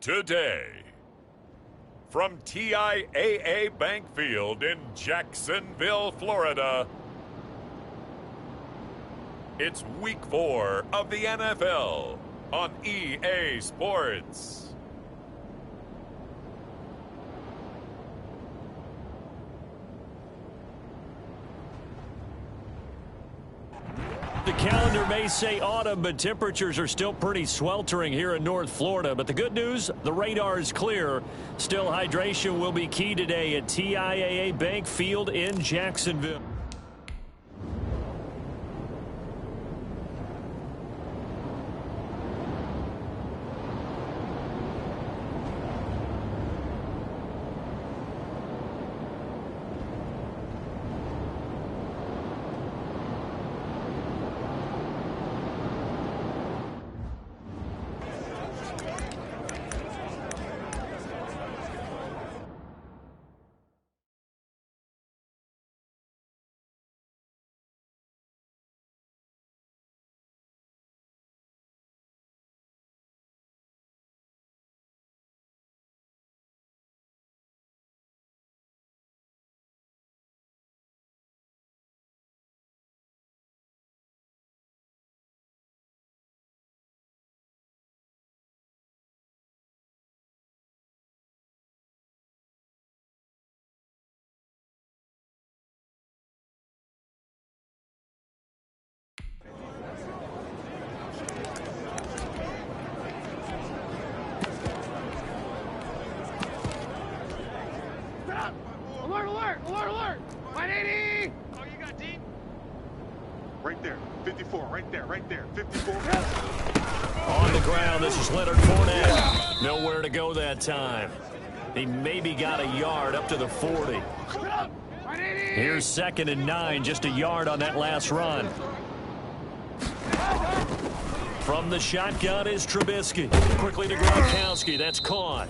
today. From TIAA Bank Field in Jacksonville, Florida, it's Week 4 of the NFL on EA Sports. The calendar may say autumn, but temperatures are still pretty sweltering here in North Florida. But the good news, the radar is clear. Still, hydration will be key today at TIAA Bank Field in Jacksonville. Alert, alert, alert, alert! 180! Oh, you got deep? Right there, 54, right there, 54. On the ground, this is Leonard Fournette. Nowhere to go that time. He maybe got a yard up to the 40. 180! Here's 2nd and 9, just a yard on that last run. From the shotgun is Trubisky. Quickly to Gronkowski. That's caught.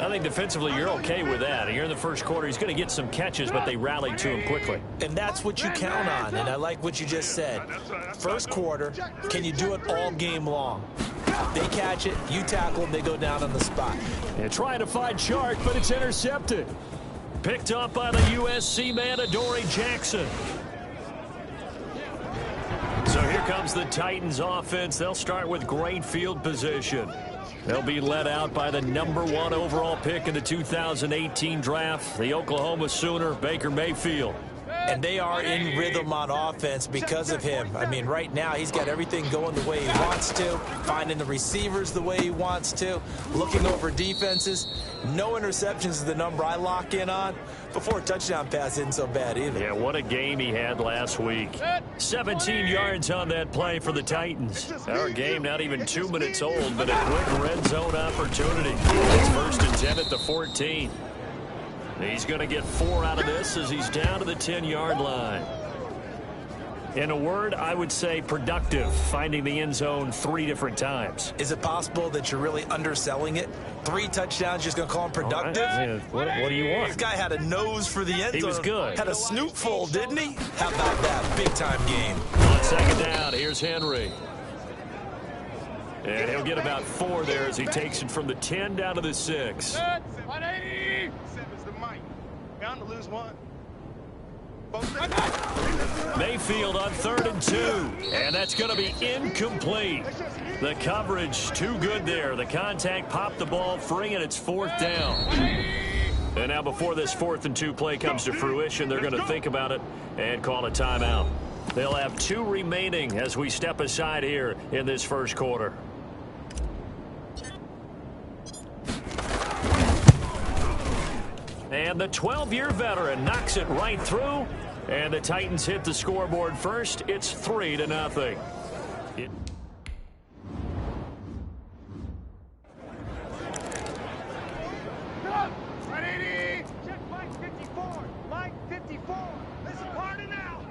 I think defensively you're okay with that. Here in the first quarter, he's going to get some catches, but they rallied to him quickly. And that's what you count on, and I like what you just said. First quarter, can you do it all game long? They catch it, you tackle them, they go down on the spot. They're trying to find Chark, but it's intercepted. Picked up by the USC man, Adoree Jackson. So here comes the Titans offense. They'll start with great field position. They'll be led out by the #1 overall pick in the 2018 draft, the Oklahoma Sooner, Baker Mayfield. And they are in rhythm on offense because of him. I mean, right now, he's got everything going the way he wants to, finding the receivers the way he wants to, looking over defenses. No interceptions is the number I lock in on. Before a touchdown pass isn't so bad either. Yeah, what a game he had last week. 17 yards on that play for the Titans. Our game not even 2 minutes old, but a quick red zone opportunity. It's 1st and 10 at the 14. He's going to get 4 out of this as he's down to the 10-yard line. In a word, I would say productive, finding the end zone 3 different times. Is it possible that you're really underselling it? 3 touchdowns, just going to call him productive? Right. What do you want? This guy had a nose for the end zone. He was good. Had a snoot full, didn't he? How about that? Big-time game. On 2nd down, here's Henry. And he'll get about 4 there as he takes it from the 10 down to the 6. 180! 7's the mic. Bound to lose one. Mayfield on 3rd and 2. And that's going to be incomplete. The coverage too good there. The contact popped the ball free, and it's 4th down. And now before this 4th and 2 play comes to fruition, they're going to think about it and call a timeout. They'll have 2 remaining as we step aside here in this first quarter. And the 12-year veteran knocks it right through. And the Titans hit the scoreboard first. It's 3-0. 180! Check line 54! Line 54! Listen harder now!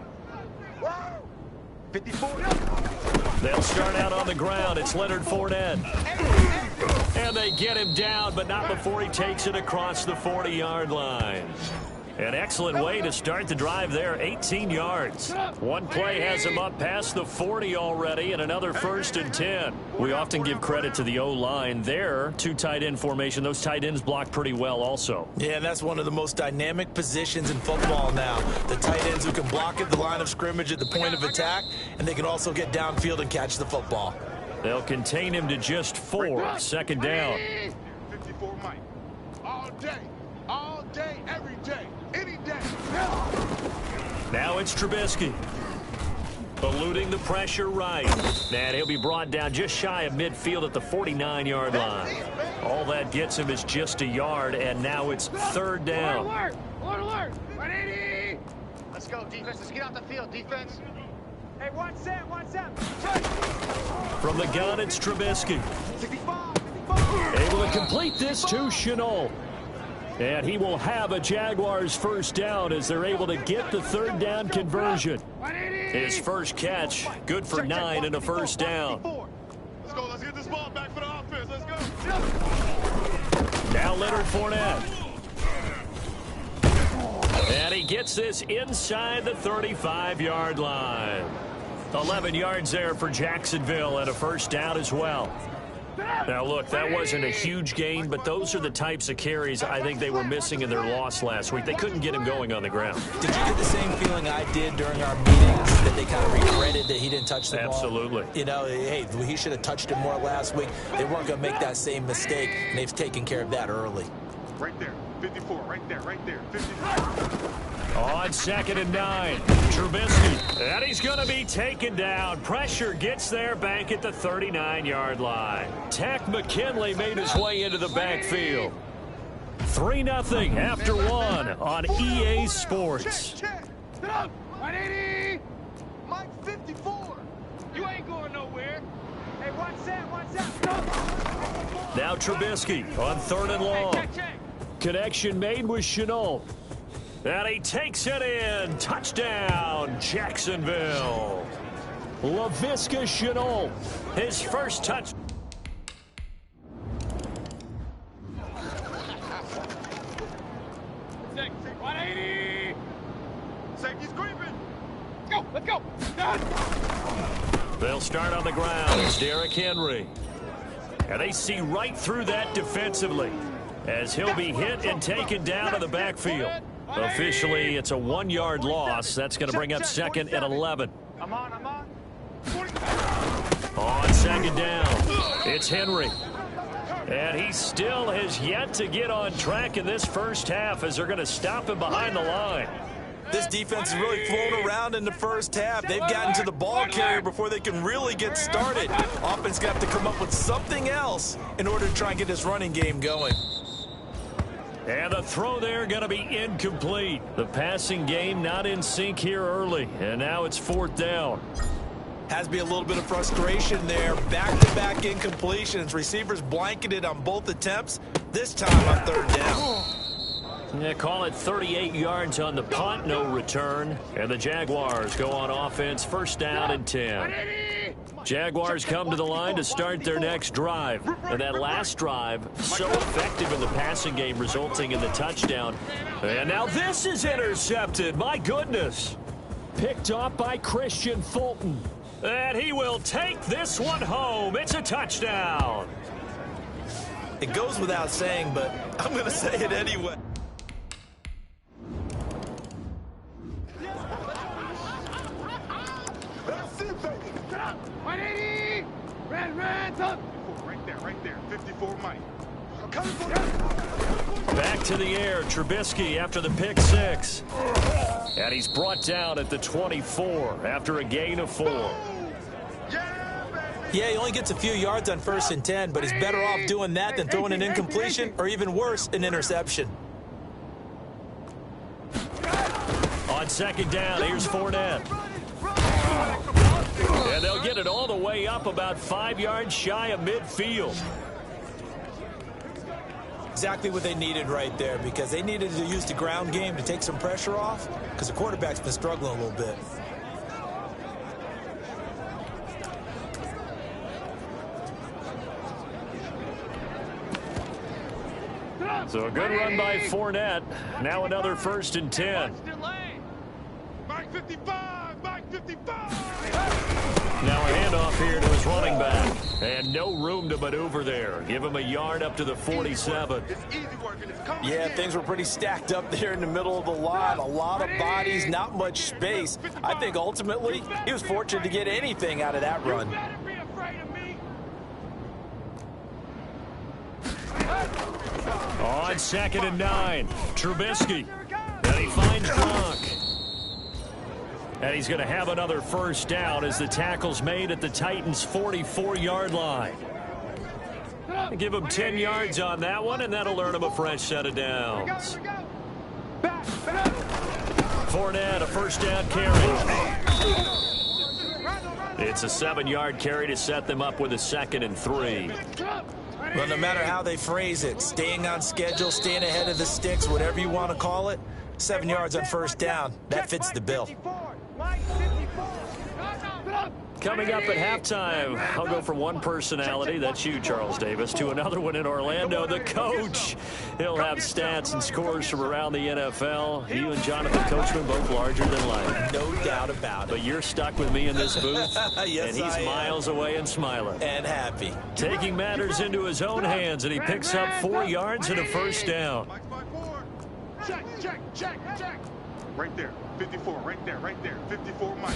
Woo! 54. They'll start out on the ground. It's Leonard Fournette. And they get him down, but not before he takes it across the 40-yard line. An excellent way to start the drive there, 18 yards. One play has him up past the 40 already, and another 1st and 10. We often give credit to the O-line there, 2 tight end formation. Those tight ends block pretty well also. Yeah, and that's one of the most dynamic positions in football now. The tight ends who can block at the line of scrimmage at the point of attack, and they can also get downfield and catch the football. They'll contain him to just 4. 2nd down. 54 Mike. All day, every day, any day. Now it's Trubisky. Eluding the pressure right. And he'll be brought down just shy of midfield at the 49-yard line. All that gets him is just a yard, and now it's 3rd down. Alert! Alert! 180! Let's go, defense. Let's get off the field, defense. Hey, 1 set. From the gun, it's Trubisky. 65. Able to complete this to Shenault. And he will have a Jaguars 1st down as they're able to get the 3rd down conversion. His first catch, good for 9 and a 1st down. Let's go. Let's get this ball back for the offense. Let's go. Now Leonard Fournette. And he gets this inside the 35-yard line. 11 yards there for Jacksonville and a 1st down as well. Now, look, that wasn't a huge gain, but those are the types of carries I think they were missing in their loss last week. They couldn't get him going on the ground. Did you get the same feeling I did during our meetings that they kind of regretted that he didn't touch the ball? Absolutely. You know, hey, he should have touched it more last week. They weren't going to make that same mistake, and they've taken care of that early. Right there. 54. Right there. 54. On 2nd and 9, Trubisky. And he's going to be taken down. Pressure gets there back at the 39-yard line. Tack McKinley made his way into the backfield. 3-0 after 1 on EA Sports. 180! Mike 54. You ain't going nowhere. Hey, 1 set. Now Trubisky on 3rd and long. Connection made with Shenault. And he takes it in. Touchdown, Jacksonville. Laviska Shenault, his first touch. Safety's creeping. Let's go. They'll start on the ground. It's Derrick Henry. And they see right through that defensively as he'll be hit and taken down to the backfield. Officially, it's a 1-yard loss. That's going to bring up 2nd and 11. I'm on. On 2nd down, it's Henry. And he still has yet to get on track in this first half as they're going to stop him behind the line. This defense has really flown around in the first half. They've gotten to the ball carrier before they can really get started. Offense got to come up with something else in order to try and get this running game going. And the throw there going to be incomplete. The passing game not in sync here early. And now it's 4th down. Has to be a little bit of frustration there. Back-to-back incompletions. Receivers blanketed on both attempts. This time on 3rd down. Yeah, call it 38 yards on the punt, no return. And the Jaguars go on offense, 1st down and 10. Jaguars come to the line to start their next drive. And that last drive, so effective in the passing game, resulting in the touchdown. And now this is intercepted. My goodness. Picked off by Christian Fulton. And he will take this one home. It's a touchdown. It goes without saying, but I'm going to say it anyway. Right there. 54 Mike. Back to the air, Trubisky after the pick 6. And he's brought down at the 24 after a gain of 4. Yeah, he only gets a few yards on 1st and 10, but he's better off doing that than throwing an incompletion or even worse, an interception. On 2nd down, here's Fournette. And they'll get it all the way up about 5 yards shy of midfield. Exactly what they needed right there, because they needed to use the ground game to take some pressure off, because the quarterback's been struggling a little bit. So a good run by Fournette. Now another 1st and 10. Mike 55, Mike 55. Now a handoff here to his running back. And no room to maneuver there. Give him a yard up to the 47. Yeah, things were pretty stacked up there in the middle of the line. A lot of bodies, not much space. I think ultimately he was fortunate to get anything out of that run. On 2nd and 9, Trubisky. And he finds Gronk. And he's going to have another 1st down as the tackle's made at the Titans' 44-yard line. Give him 10 yards on that one, and that'll earn him a fresh set of downs. Fournette, a 1st down carry. It's a 7-yard carry to set them up with a 2nd and 3. Well, no matter how they phrase it, staying on schedule, staying ahead of the sticks, whatever you want to call it, 7 yards on 1st down, that fits the bill. Coming up at halftime, I'll go from one personality, that's you, Charles Davis, to another one in Orlando, the coach. He'll have stats and scores from around the NFL. You and Jonathan Coachman both larger than life. No doubt about it. But you're stuck with me in this booth, yes, and he's miles away and smiling. And happy. Taking matters into his own hands, and he picks up 4 yards and a 1st down. Check, check, check, check. Right there, 54, right there, 54, Mike.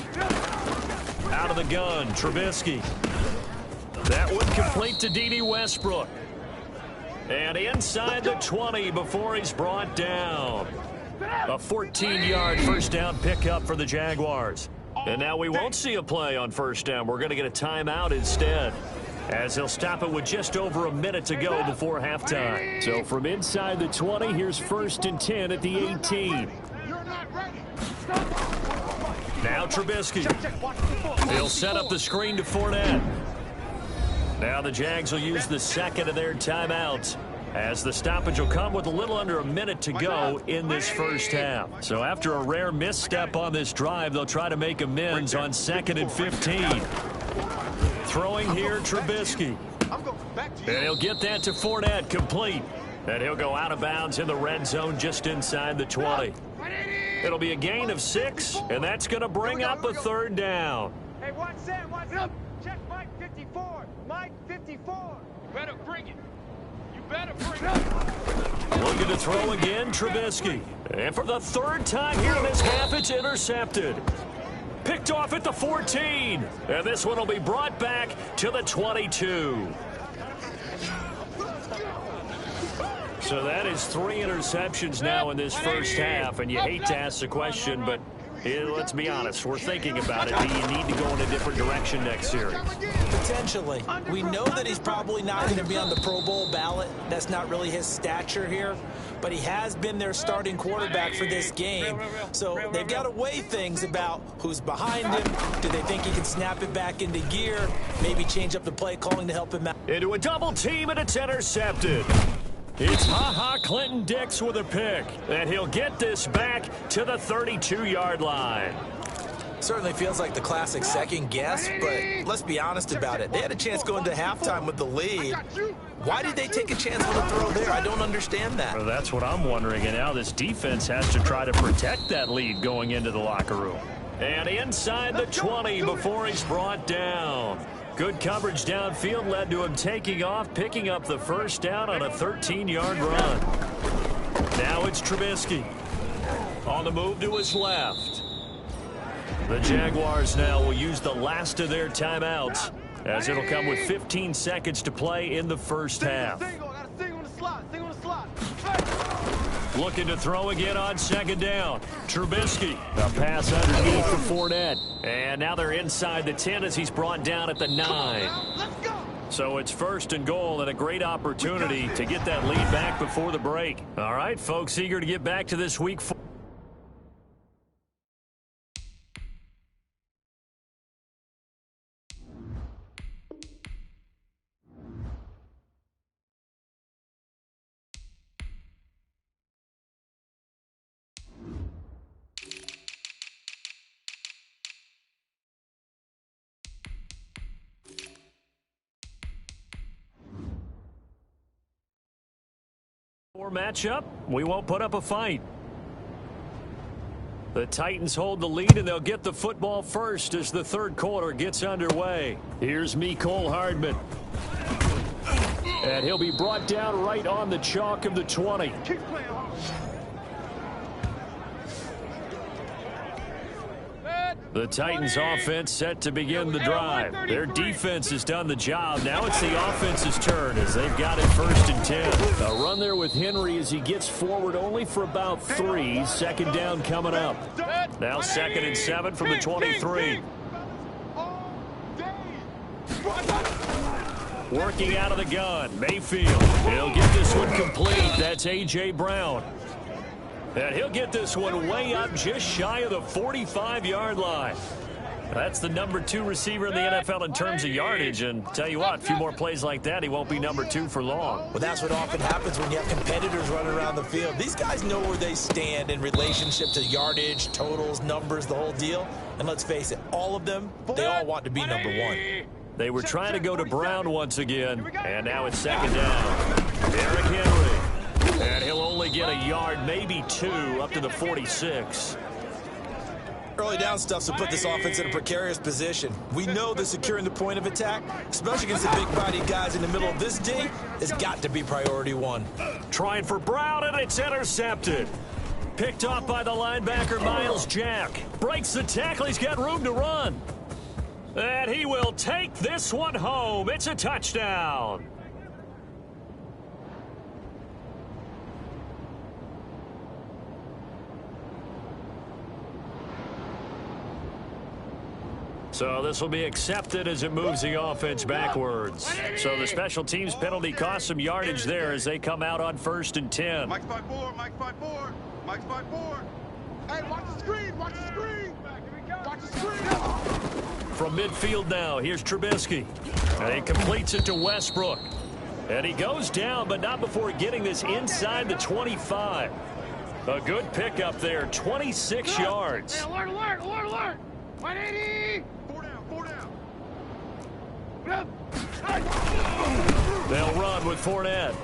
Out of the gun, Trubisky. That would complete to D.D. Westbrook. And inside the 20 before he's brought down. A 14-yard 1st down pickup for the Jaguars. And now we won't see a play on 1st down. We're going to get a timeout instead, as he'll stop it with just over a minute to go before halftime. So from inside the 20, here's 1st and 10 at the 18. Now Trubisky. He'll set up the screen to Fournette. Now the Jags will use the 2nd of their timeouts, as the stoppage will come with a little under a minute to go in this 1st half. So after a rare misstep on this drive, they'll try to make amends on 2nd and 15. Throwing here, Trubisky. And he'll get that to Fournette, complete. And he'll go out of bounds in the red zone just inside the 20. It'll be a gain of 6, and that's going to bring up a 3rd down. Hey, watch that, watch that. Check Mike 54. Mike 54. You better bring it. You better bring it. Looking to throw again, Trubisky. And for the 3rd time here in this half, it's intercepted. Picked off at the 14. And this one will be brought back to the 22. So that is 3 interceptions now in this 1st half, and you hate to ask the question, but let's be honest, we're thinking about it. Do you need to go in a different direction next series? Potentially. We know that he's probably not going to be on the Pro Bowl ballot. That's not really his stature here, but he has been their starting quarterback for this game. So they've got to weigh things about who's behind him. Do they think he can snap it back into gear? Maybe change up the play calling to help him out. Into a double team, and it's intercepted. It's Ha-Ha Clinton Dix with a pick, and he'll get this back to the 32-yard line. Certainly feels like the classic second guess, but let's be honest about it. They had a chance going to halftime with the lead. Why did they take a chance with a throw there? I don't understand that. Well, that's what I'm wondering, and now this defense has to try to protect that lead going into the locker room. And inside the 20 before he's brought down. Good coverage downfield led to him taking off, picking up the 1st down on a 13-yard run. Now it's Trubisky. On the move to his left. The Jaguars now will use the last of their timeouts, as it'll come with 15 seconds to play in the 1st half. Looking to throw again on 2nd down. Trubisky. A pass underneath for Fournette. And now they're inside the 10 as he's brought down at the 9. So it's 1st and goal, and a great opportunity to get that lead back before the break. All right, folks, eager to get back to this week 4. matchup, we won't put up a fight. The Titans hold the lead, and they'll get the football first as the third quarter gets underway. Here's Mecole Hardman. And he'll be brought down right on the chalk of the 20. The Titans offense set to begin the drive. Their defense has done the job. Now it's the offense's turn as they've got it 1st and 10. A run there with Henry as he gets forward only for about 3. Second down coming up. Now 2nd and 7 from the 23. Working out of the gun, Mayfield. He'll get this one complete. That's A.J. Brown. And he'll get this one way up just shy of the 45-yard line. That's the number 2 receiver in the NFL in terms of yardage. And tell you what, a few more plays like that, he won't be number 2 for long. Well, that's what often happens when you have competitors running around the field. These guys know where they stand in relationship to yardage, totals, numbers, the whole deal. And let's face it, all of them, they all want to be number 1. They were trying to go to Brown once again, and now it's 2nd down. Derrick Henry. And he'll only get a yard, maybe 2, up to the 46. Early down stuff will put this offense in a precarious position. We know that securing the point of attack, especially against the big-bodied guys in the middle of this D, has got to be priority 1. Trying for Brown, and it's intercepted. Picked off by the linebacker, Miles Jack. Breaks the tackle. He's got room to run. And he will take this one home. It's a touchdown. So this will be accepted as it moves the offense backwards. So the special teams penalty cost some yardage there as they come out on 1st and 10. Mike's 5-4, Mike's 5-4, Mike's 5-4. Hey, watch the screen, watch the screen. Watch the screen. From midfield now, here's Trubisky. And he completes it to Westbrook. And he goes down, but not before getting this inside the 25. A good pickup there, 26 yards. Hey, alert, alert, alert, alert. 180. 4 down. They'll run with Fournette.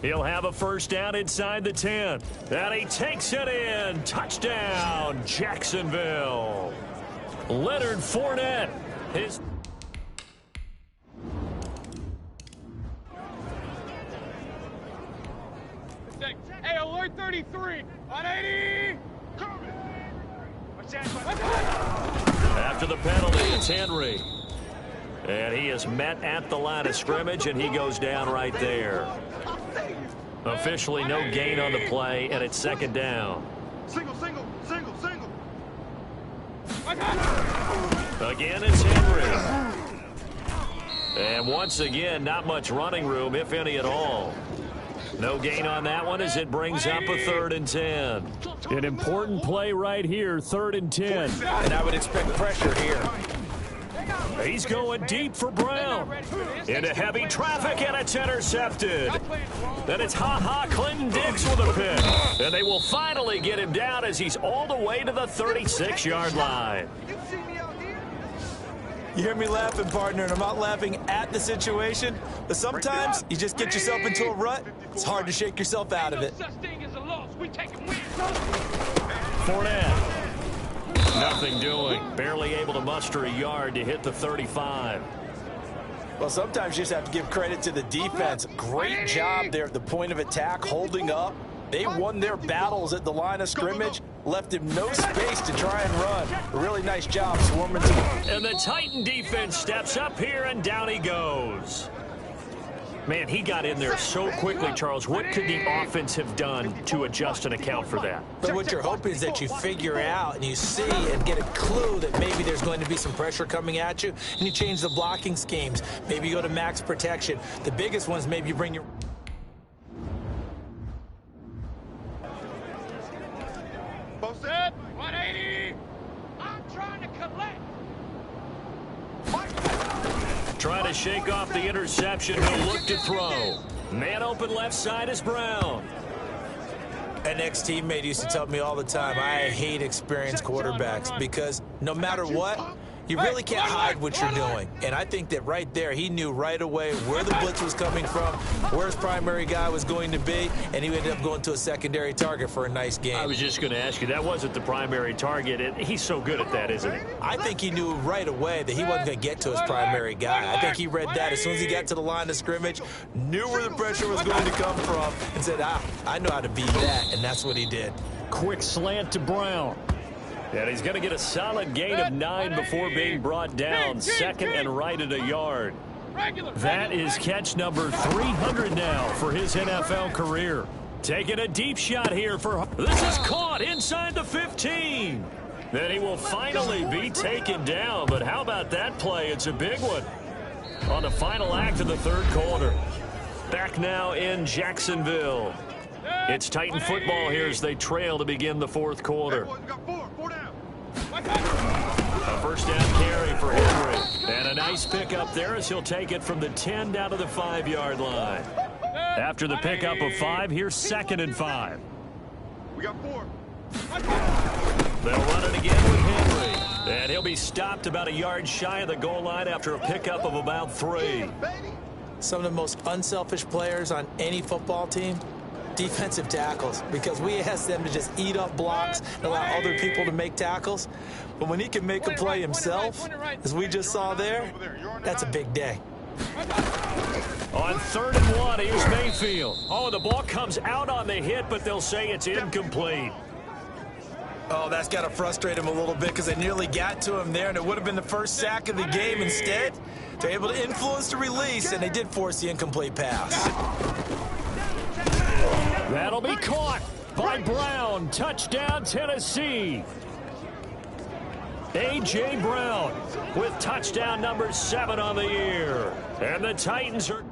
He'll have a first down inside the 10. And he takes it in. Touchdown, Jacksonville. Leonard Fournette. His... Hey, alert 33. 180. After the penalty, it's Henry. And he is met at the line of scrimmage, and he goes down right there. Officially no gain on the play, and it's 2nd down. Single. Again, it's Henry. And once again, not much running room, if any at all. No gain on that one as it brings up a 3rd and 10. An important play right here, 3rd and 10. And I would expect pressure here. He's going deep for Brown. Into heavy traffic, and it's intercepted. Then it's Clinton Dix with a pick. And they will finally get him down as he's all the way to the 36-yard line. You hear me laughing, partner, and I'm not laughing at the situation, but sometimes you just get yourself into a rut. It's hard to shake yourself out of it. Fournette. Nothing doing. Barely able to muster a yard to hit the 35. Well, sometimes you just have to give credit to the defense. Great job there at the point of attack, holding up. They won their battles at the line of scrimmage, left him no space to try and run. A really nice job swarming to him. And the Titan defense steps up here, and down he goes. Man, he got in there so quickly, Charles. What could the offense have done to adjust and account for that? But what you're hoping is that you figure out and you see and get a clue that maybe there's going to be some pressure coming at you, and you change the blocking schemes. Maybe you go to max protection. The biggest ones, maybe you bring your... Both set. 180. I'm trying to collect. Trying to shake off the interception. He'll look to throw. Man open left side is Brown. An ex-teammate used to tell me all the time, I hate experienced quarterbacks because no matter what, You really can't hide what you're doing. And I think that right there, he knew right away where the blitz was coming from, where his primary guy was going to be, and he ended up going to a secondary target for a nice game. I was just going to ask you, that wasn't the primary target. He's so good at that, isn't he? I think he knew right away that he wasn't going to get to his primary guy. I think he read that as soon as he got to the line of scrimmage, knew where the pressure was going to come from, and said, I know how to beat that, and that's what he did. Quick slant to Brown. And he's going to get a solid gain of 9 before being brought down. Second and right at a yard. That is catch number 300 now for his NFL career. Taking a deep shot here for... This is caught inside the 15. Then he will finally be taken down. But how about that play? It's a big one on the final act of the third quarter. Back now in Jacksonville. It's Titan football here as they trail to begin the fourth quarter. A first down carry for Henry. And a nice pickup there as he'll take it from the 10 down to the 5-yard line. After the pickup of 5, here's 2nd and 5. We got 4. They'll run it again with Henry. And he'll be stopped about a yard shy of the goal line after a pickup of about 3. Some of the most unselfish players on any football team, defensive tackles, because we ask them to just eat up blocks and allow other people to make tackles. But when he can make a play himself, as we just saw there, that's a big day. On 3rd and 1, here's Mayfield. Oh, the ball comes out on the hit, but they'll say it's incomplete. Oh, that's got to frustrate him a little bit because they nearly got to him there, and it would have been the first sack of the game. Instead, they're able to influence the release, and they did force the incomplete pass. That'll be caught by Brown. Touchdown, Tennessee. A.J. Brown with touchdown number 7 on the year. And the Titans are...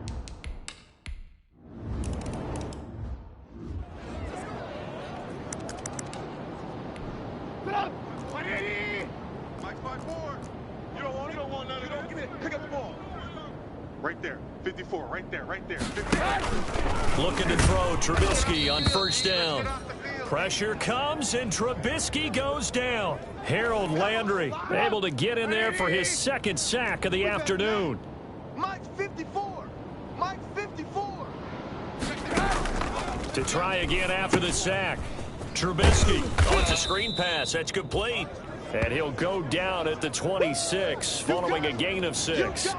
Mike's by 4. You don't want it. You don't want none of it. Give me it. Pick up the ball. Right there. 54. Right there. Right there. 54. Looking to throw Trubisky on first down. Pressure comes, and Trubisky goes down. Harold Landry able to get in there for his 2nd sack of the afternoon. Mike's 54. Mike's 54. To try again after the sack. Trubisky. Oh, it's a screen pass. That's complete. And he'll go down at the 26 following a gain of 6.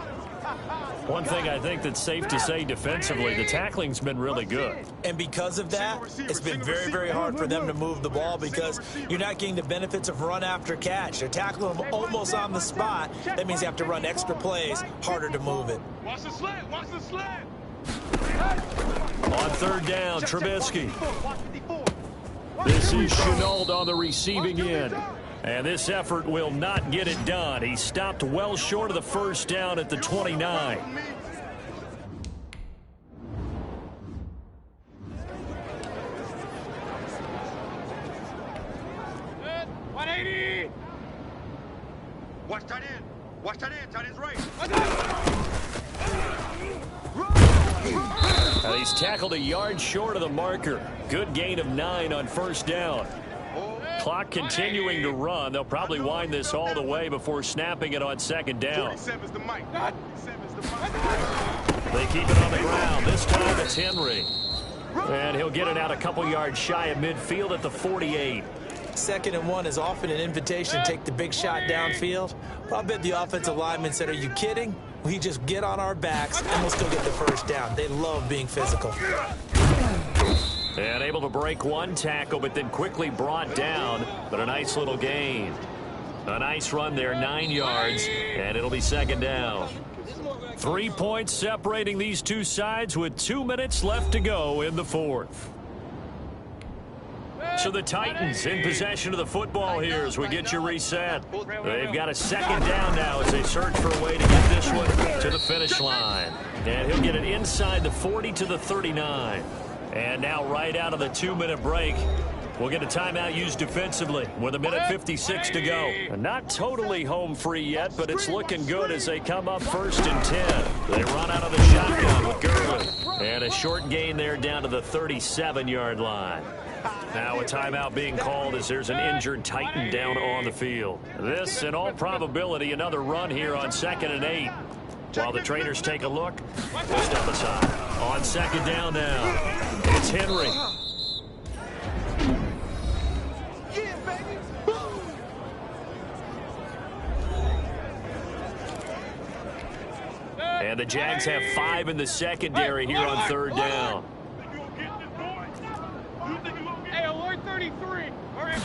One thing I think that's safe to say defensively, the tackling's been really good. And because of that, it's been very, very hard for them to move the ball because you're not getting the benefits of run after catch. They're tackling them almost on the spot. That means you have to run extra plays, harder to move it. Watch the slant. Watch the slant. On 3rd down, Trubisky. This is Chenault on the receiving end. And this effort will not get it done. He stopped well short of the first down at the 29. Watch tight end. Watch tight end. Tight end's right. And he's tackled a yard short of the marker. Good gain of 9 on first down. Clock continuing to run. They'll probably wind this all the way before snapping it on 2nd down. 47's the mic. 47's the mic. They keep it on the ground. This time it's Henry. And he'll get it out a couple yards shy of midfield at the 48. 2nd and 1 is often an invitation to take the big shot downfield. But I bet the offensive lineman said, are you kidding? We just get on our backs and we'll still get the first down. They love being physical. And able to break one tackle, but then quickly brought down. But a nice little gain. A nice run there, 9 yards, and it'll be 2nd down. 3 points separating these two sides with 2 minutes left to go in the 4th. So the Titans in possession of the football here as we get you reset. They've got a 2nd down now as they search for a way to get this one to the finish line. And he'll get it inside the 40 to the 39. And now right out of the 2-minute break, we'll get a timeout used defensively with 1:56 to go. And not totally home free yet, but it's looking good as they come up 1st and 10. They run out of the shotgun with Gurley. And a short gain there down to the 37-yard line. Now a timeout being called as there's an injured Titan down on the field. This, in all probability, another run here on 2nd and 8. While the trainers take a look, we'll step aside. On 2nd down now, it's Henry. And the Jags have 5 in the secondary here on 3rd down. Hey, alert 33. All right,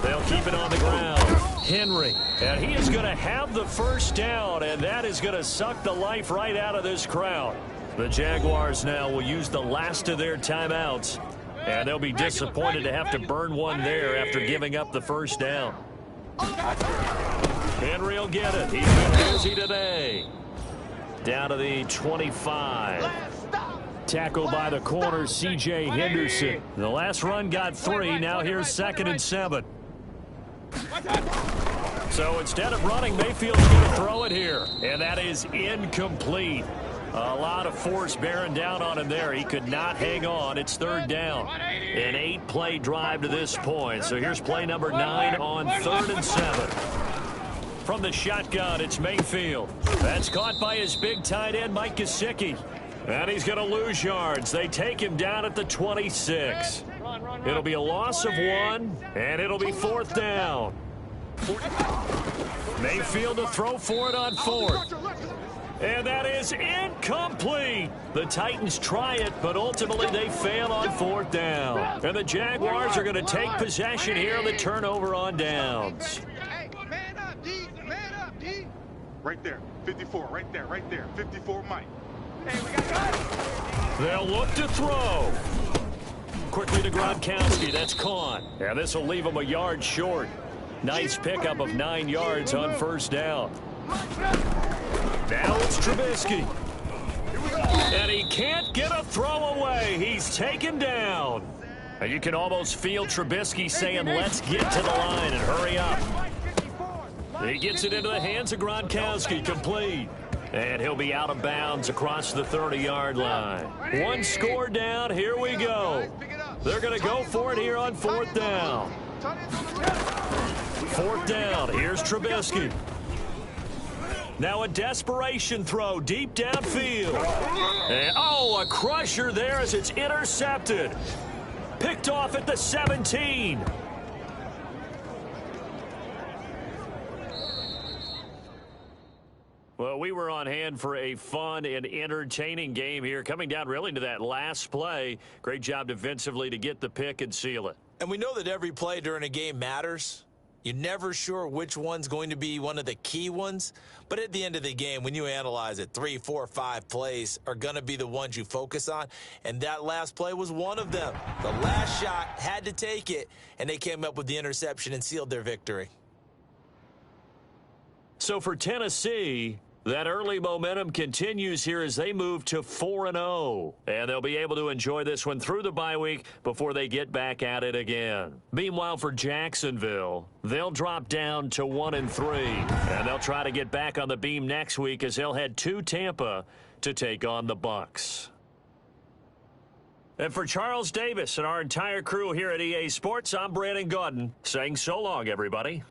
They'll keep it on the ground. Henry, and he is going to have the first down, and that is going to suck the life right out of this crowd. The Jaguars now will use the last of their timeouts, and they'll be disappointed to have to burn one there after giving up the first down. Henry will get it. He's been busy today. Down to the 25. Tackled by the corner, C.J. Henderson. The last run got 3. Now here's 2nd and 7. So instead of running, Mayfield's going to throw it here. And that is incomplete. A lot of force bearing down on him there. He could not hang on. It's 3rd down. An 8-play drive to this point. So here's play number 9 on 3rd and 7. From the shotgun, it's Mayfield. That's caught by his big tight end, Mike Gesicki. And he's going to lose yards. They take him down at the 26. It'll be a loss of 1, and it'll be 4th down. Mayfield to throw for it on 4th. And that is incomplete. The Titans try it, but ultimately they fail on 4th down. And the Jaguars are going to take possession here on the turnover on downs. Man up, D. Man up, D. Right there. 54. Right there. Right there. 54, Mike. Hey, we got guys. They'll look to throw. Quickly to Gronkowski. That's caught. And this will leave him a yard short. Nice pickup of 9 yards on 1st down. Now it's Trubisky. And he can't get a throw away. He's taken down. And you can almost feel Trubisky saying, let's get to the line and hurry up. He gets it into the hands of Gronkowski, complete. And he'll be out of bounds across the 30-yard line. 1 score down, here we go. They're going to go for it here on 4th down. 4th down, here's Trubisky. Now a desperation throw deep downfield. And, a crusher there as it's intercepted. Picked off at the 17. Well, we were on hand for a fun and entertaining game here, coming down really to that last play. Great job defensively to get the pick and seal it. And we know that every play during a game matters. You're never sure which one's going to be one of the key ones. But at the end of the game, when you analyze it, 3, 4, 5 plays are going to be the ones you focus on. And that last play was one of them. The last shot had to take it, and they came up with the interception and sealed their victory. So for Tennessee, that early momentum continues here as they move to 4-0. And they'll be able to enjoy this one through the bye week before they get back at it again. Meanwhile, for Jacksonville, they'll drop down to 1-3. And they'll try to get back on the beam next week as they'll head to Tampa to take on the Bucs. And for Charles Davis and our entire crew here at EA Sports, I'm Brandon Gaudin saying so long, everybody.